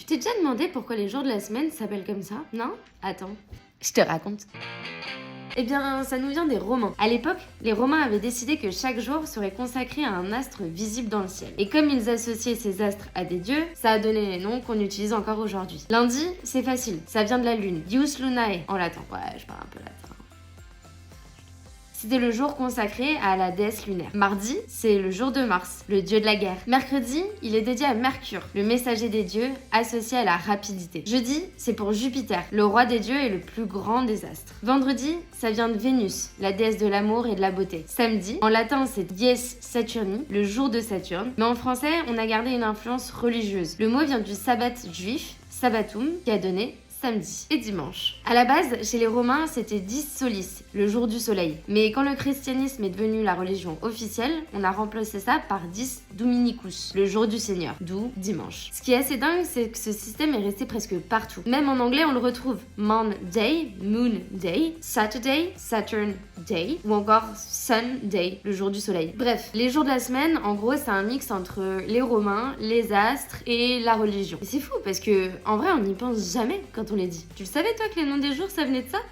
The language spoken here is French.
Tu t'es déjà demandé pourquoi les jours de la semaine s'appellent comme ça? Non? Attends, je te raconte. Eh bien, ça nous vient des Romains. À l'époque, les Romains avaient décidé que chaque jour serait consacré à un astre visible dans le ciel. Et comme ils associaient ces astres à des dieux, ça a donné les noms qu'on utilise encore aujourd'hui. Lundi, c'est facile, ça vient de la lune. Dius lunae en latin. Ouais, je parle un peu latin. C'était le jour consacré à la déesse lunaire. Mardi, c'est le jour de Mars, le dieu de la guerre. Mercredi, il est dédié à Mercure, le messager des dieux, associé à la rapidité. Jeudi, c'est pour Jupiter, le roi des dieux et le plus grand des astres. Vendredi, ça vient de Vénus, la déesse de l'amour et de la beauté. Samedi, en latin, c'est Dies Saturni, le jour de Saturne. Mais en français, on a gardé une influence religieuse. Le mot vient du sabbat juif, sabbatum, qui a donné samedi et dimanche. À la base, chez les Romains, c'était Dies Solis, le jour du soleil. Mais quand le christianisme est devenu la religion officielle, on a remplacé ça par Dies Dominicus, le jour du Seigneur, d'où dimanche. Ce qui est assez dingue, c'est que ce système est resté presque partout. Même en anglais, on le retrouve Monday, Moon Day, Saturday, Saturn Day, ou encore Sunday, le jour du soleil. Bref, les jours de la semaine, en gros, c'est un mix entre les Romains, les astres et la religion. Et c'est fou parce que, en vrai, on n'y pense jamais quand on les dit. Tu le savais toi que les noms des jours ça venait de ça?